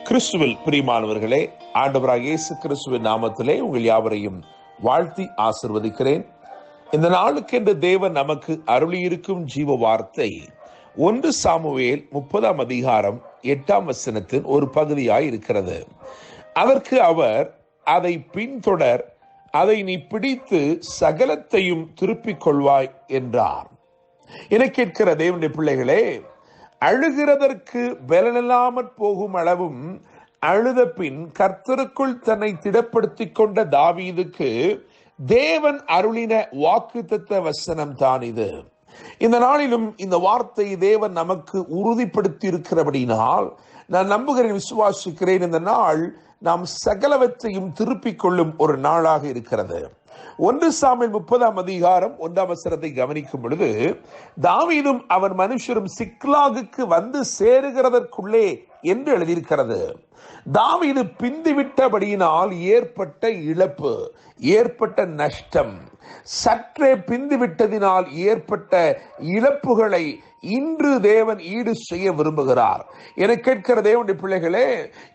கிறிஸ்துவில் பிரியமானவர்களே, ஆண்டவராகிய இயேசு கிறிஸ்துவின் நாமத்திலே உங்கள் யாவரையும் வாழ்த்தி ஆசிர்வதிக்கிறேன். இந்த நாளுக்கென்று தேவன் நமக்கு அருளியிருக்கும் ஜீவ வார்த்தை 1 சாமுவேல் 30ஆம் அதிகாரம் 8ஆம் வசனத்தின் ஒரு பகுதியாய் இருக்கிறது. அதற்கு அவர், அதை பின்தொடர், அதை நீ பிடித்து சகலத்தையும் திருப்பிக் கொள்வாய் என்றார். என கேட்கிற தேவனுடைய பிள்ளைகளே, அழுகிறதற்கு பலனில்லாமற் போகும் அளவும் அழுத பின் கர்த்தருக்குள் தன்னை திடப்படுத்திக் கொண்ட தாவீதுக்கு தேவன் அருளின வாக்குத்தத்த வசனம் தான் இது. இந்த நாளிலும் இந்த வார்த்தை தேவன் நமக்கு உறுதிப்படுத்தி இருக்கிறபடினால் நான் நம்புகிறேன், விசுவாசிக்கிறேன், இந்த நாள் நாம் சகலவற்றையும் திருப்பிக் கொள்ளும் ஒரு நாளாக இருக்கிறது. 1 சாமுவேல் 30ஆம் அதிகாரம் 1ஆம் வசனத்தை கவனிக்கும் பொழுது, தாவீதும் அவன் மனுஷரும் சிக்லாகுக்கு வந்து சேருகிறதற்குள்ளே என்று எழுதியிருக்கிறது. தாவீது பிந்திவிட்டபடியினால் ஏற்பட்ட இழப்பு, ஏற்பட்ட நஷ்டம், சற்றே பிந்திவிட்டதினால் ஏற்பட்ட இழப்புகளை இன்று தேவன் ஈடு செய்ய விரும்புகிறார். என கேட்கிற தேவனுடைய பிள்ளைகளே,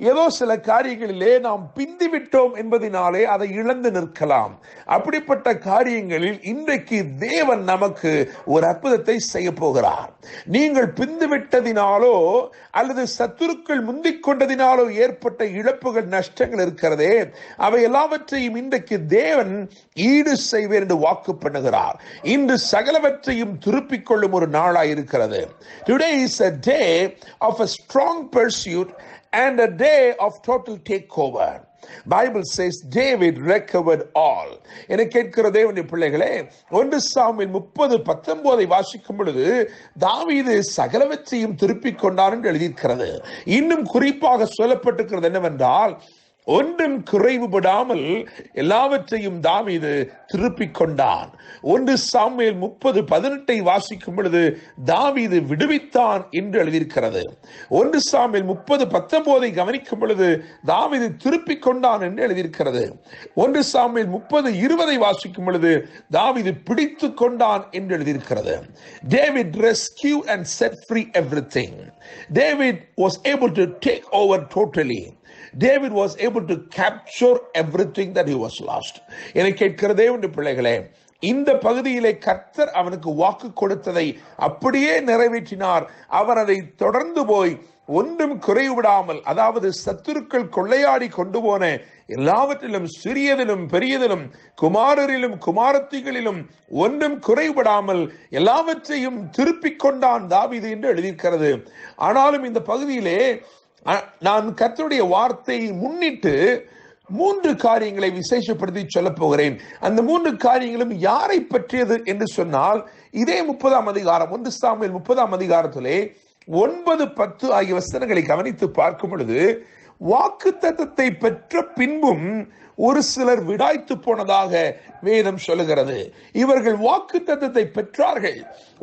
ஏதோ சில காரியங்களிலே நாம் பிந்திவிட்டோம் என்பதனாலே அதை இழந்து நிற்கலாம். அப்படிப்பட்ட காரியங்களில் இன்றைக்கு தேவன் நமக்கு ஒரு அற்புதத்தை செய்ய போகிறார். நீங்கள் பிந்துவிட்டதினாலோ அல்லது சத்துருக்கள் முந்திக் கொண்டதினாலோ ஏற்பட்ட இழப்புகள், நஷ்டங்கள் இருக்கிறதே, அவை எல்லாவற்றையும் இன்றைக்கு தேவன் ஈடு செய்வேன் என்று வாக்கு பண்ணுகிறார். இன்று சகலவற்றையும் திருப்பிக் கொள்ளும் ஒரு நாளாய் இருக்கிறது. Today is a day of a strong pursuit and a day of total takeover. Bible says David recovered all. என கேட்கிற தேவனுடைய பிள்ளைகளே, 1 சாமுவேல் 30:19 வாசிக்கும் பொழுது தாவீது சகலவற்றையும் திருப்பிக் கொண்டார் என்று எழுதியிருக்கிறது. இன்னும் குறிப்பாக சொல்லப்பட்டிருக்கிறது என்னவென்றால், ஒன்றும் குறைவுபடாமல் எல்லாவற்றையும் தாவீது திருப்பிக் கொண்டான். 1 சாமுவேல் 30:18 வாசிக்கும் பொழுது தாவீது விடுவித்தான் என்று எழுதியிருக்கிறது. 1 சாமுவேல் 30:19 கவனிக்கும் பொழுது தாவீது திருப்பிக் கொண்டான் என்று எழுதியிருக்கிறது. 1 சாமுவேல் 30:20 வாசிக்கும் பொழுது தாவீது பிடித்து கொண்டான் என்று எழுதியிருக்கிறது. David rescued and set free everything. David was able to take over totally. David was able to capture everything that he was lost. என்னை கேட்கிற தேவனுடைய பிள்ளைகளே, இந்த பகுதியிலே கர்த்தர் அவனுக்கு வாக்கு கொடுத்ததை அப்படியே நிறைவேற்றினார். அவர் அதை தொடர்ந்து போய் ஒன்றும் குறைவிடாமல், அதாவது சத்துருக்கள் கொள்ளையாடி கொண்டு போன எல்லாவற்றிலும், சிறியதிலும் பெரியதிலும், குமாரரிலும் குமாரத்திகளிலும் ஒன்றும் குறைவிடாமல் எல்லாவற்றையும் திருப்பிக் கொண்டான் தாவீது என்று எழுதியிருக்கிறது. ஆனாலும் இந்த பகுதியிலே நான் கர்த்தருடைய வார்த்தையை முன்னிட்டு 3 காரியங்களை விசேஷப்படுத்தி சொல்ல போகிறேன். அந்த 3 காரியங்களும் யாரை பற்றியது என்று சொன்னால், இதே 30ஆம் அதிகாரம் 1 சாமுவேல் 30ஆம் அதிகாரத்திலே 9, 10 ஆகிய வசனங்களை கவனித்து பார்க்கும் பொழுது, வாக்குத்தத்தத்தை பெற்ற பின்பும் ஒரு சிலர் விடாய்த்து போனதாக வேதம் சொல்லுகிறது. இவர்கள் வாக்குத்தத்தத்தை பெற்றார்கள்.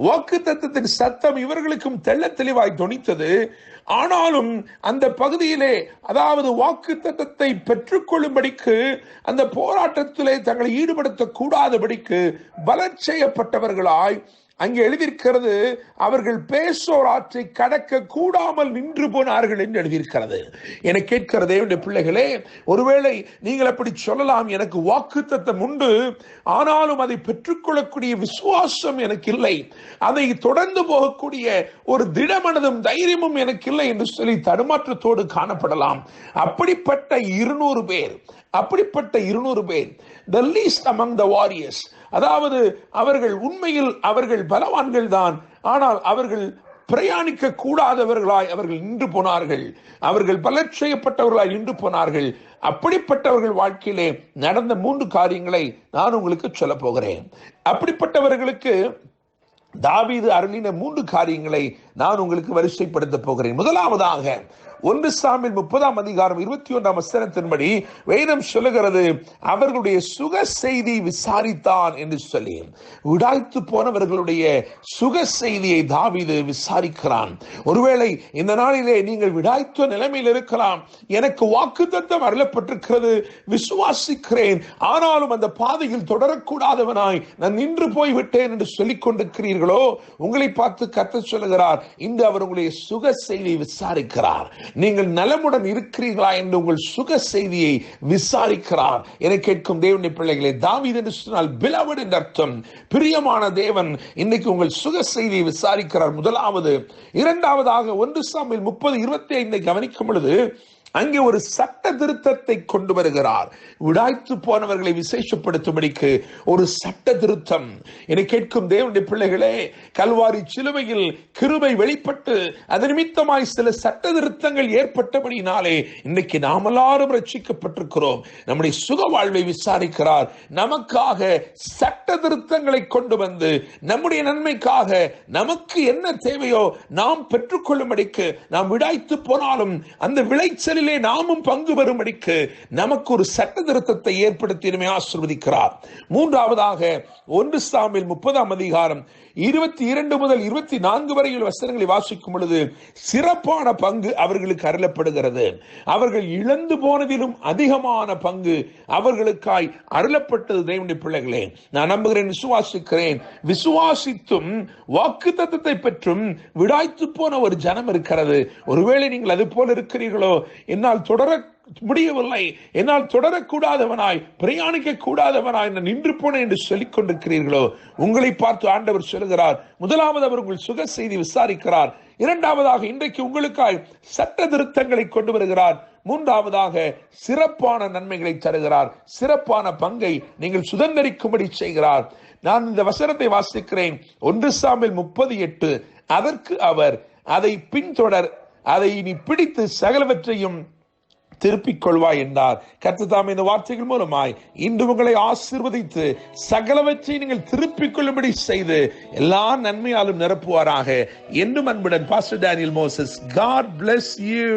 வாக்குத்தத்தத்தின் சத்தம் இவர்களுக்கும் தெள்ள தெளிவாய் தொனித்தது. ஆனாலும் அந்த பகுதியிலே, அதாவது வாக்குத்தத்தத்தை பெற்றுக்கொள்ளும்படிக்கு அந்த போராட்டத்திலே தங்களை ஈடுபடுத்த கூடாதபடிக்கு பலச்செய்யப்பட்டவர்களாய் அங்கே எழுதியிருக்கிறது, அவர்கள் பேசோர் ஆற்றை கடக்க கூடாமல் நின்று போனார்கள் என்று எழுதியிருக்கிறது. என கேட்கிற தேவனுடைய பிள்ளைகளே, ஒருவேளை நீங்கள் அப்படி சொல்லலாம், எனக்கு வாக்குத்தத்தம் உண்டு, ஆனாலும் அதை பெற்றுக்கொள்ளக்கூடிய விசுவாசம் எனக்கு இல்லை, அதை தொடர்ந்து போகக்கூடிய ஒரு திடமனதும் தைரியமும் எனக்கு இல்லை என்று சொல்லி தடுமாற்றத்தோடு காணப்படலாம். அப்படிப்பட்ட 200 பேர், the least among the warriors, அதாவது அவர்கள் உண்மையில் அவர்கள் பலவான்கள் தான், ஆனால் அவர்கள் பிரயாணிக்க கூடாதவர்களாய் அவர்கள் நின்று போனார்கள். அவர்கள் பலச்செய்யப்பட்டவர்களாய் நின்று போனார்கள். அப்படிப்பட்டவர்கள் வாழ்க்கையிலே நடந்த 3 காரியங்களை நான் உங்களுக்கு சொல்ல போகிறேன். அப்படிப்பட்டவர்களுக்கு தாவீது அருளின 3 காரியங்களை நான் உங்களுக்கு வரிசைப்படுத்த போகிறேன். முதலாவதாக 1 சாமுவேல் 30ஆம் அதிகாரம் 21ஆம் வசனத்தின்படி வேதம் சொல்லுகிறது, அவர்களுடைய சுக செய்தி விசாரித்தான் என்று சொல்லி, விடாய்த்து போனவர்களுடைய சுக செய்தியை தாவீது விசாரிக்கிறான். ஒருவேளை இந்த நாளிலே நீங்கள் விடாய்த்த நிலைமையில் இருக்கலாம். எனக்கு வாக்குத்தத்தம் அருளப்பட்டிருக்கிறது, விசுவாசிக்கிறேன், ஆனாலும் அந்த பாதையில் தொடரக்கூடாதவனாய் நான் நின்று போய் விட்டேன் என்று சொல்லிக் கொண்டிருக்கிறீர்களோ, உங்களை பார்த்து கர்த்தர் சொல்லுகிறார், இன்று அவர் உங்களுடைய சுக செய்தியை விசாரிக்கிறார். நீங்கள் நலமுடன் இருக்கிறீர்களா என்று உங்கள் சுக செய்தியை விசாரிக்கிறார். என கேட்கும் தேவனுடைய பிள்ளைகளே, தாவீது என்று சொன்னால் beloved என்ற அர்த்தம். பிரியமான தேவன் இன்னைக்கு உங்கள் சுக செய்தியை விசாரிக்கிறார். முதலாவது. இரண்டாவதாக 1 சாமுவேல் 30:25 கவனிக்கும் பொழுது அங்கே ஒரு சட்ட திருத்தத்தை கொண்டு வருகிறார். விடாய்த்து போனவர்களை விசேஷப்படுத்தும்படிக்கு ஒரு சட்ட திருத்தம். என கேட்கும் தேவனுடைய பிள்ளைகளே, கல்வாரி சிலுவையில் கிருபை வெளிப்பட்டு அது நிமித்தமாய் சில சட்ட திருத்தங்கள் ஏற்பட்டபடினாலே இன்னைக்கு நாம் எல்லாரும் ரட்சிக்கப்பட்டிருக்கிறோம். நம்முடைய சுக வாழ்வை விசாரிக்கிறார். நமக்காக சட்ட திருத்தங்களை கொண்டு வந்து நம்முடைய நன்மைக்காக நமக்கு என்ன தேவையோ நாம் பெற்றுக்கொள்ளும்படிக்கு, நாம் விடாய்த்து போனாலும் அந்த விளைச்சல் நாமும் பங்கு பெறும்படிக்கு நமக்கு ஒரு சட்ட திருத்தத்தை ஏற்படுத்தி ஆசீர்வதிக்கிறார். மூன்றாவதாக 1 சாமுவேல் 30 22 முதல் 24 வரையில் வசனங்களை வாசிக்கும் பொழுது சிறப்பான பங்கு அவர்களுக்கு அருளப்படுகிறது. அவர்கள் இழந்து போனதிலும் அதிகமான பங்கு அவர்களுக்காய் அருளப்பட்டது. தேவனுடைய பிள்ளைகளே, நான் நம்புகிறேன், விசுவாசிக்கிறேன். விசுவாசித்தும் வாக்குத்தத்தத்தை பெற்றும் விடாய்த்து போன ஒரு ஜனம் இருக்கிறது. ஒருவேளை நீங்கள் அது போல இருக்கிறீர்களோ, என்னால் தொடர முடியவில்லை, என்னால் தொடரக்கூடாதவனாய், பிரயாணிக்க கூடாதவனாய் நின்று போனேன் என்று சொல்லிக் கொண்டிருக்கிறீர்களோ, உங்களை பார்த்து ஆண்டவர் சொல்லுகிறார். முதலாவது, அவர் உங்கள் சுக செய்தி விசாரிக்கிறார். இரண்டாவதாக, இன்றைக்கு உங்களுக்காய் சட்ட திருத்தங்களை கொண்டு வருகிறார். மூன்றாவதாக, சிறப்பான நன்மைகளை தருகிறார். சிறப்பான பங்கை நீங்கள் சுதந்திரிக்கும்படி செய்கிறார். நான் இந்த வசனத்தை வாசிக்கிறேன். 1 சாமுவேல் 30:8. அதற்கு அவர், அதை பின்தொடர், அதை நீ பிடித்து சகலவற்றையும் திருப்பிக் கொள்வாய் என்றார். கர்த்தர் தாமே இந்த வார்த்தைகள் மூலமாய் இன்று உங்களை ஆசீர்வதித்து சகலவற்றை நீங்கள் திருப்பிக் கொள்ளும்படி செய்து எல்லா நன்மையாலும் நிரப்புவாராக. என்னும் அன்புடன் pastor Daniel Moses. God bless you.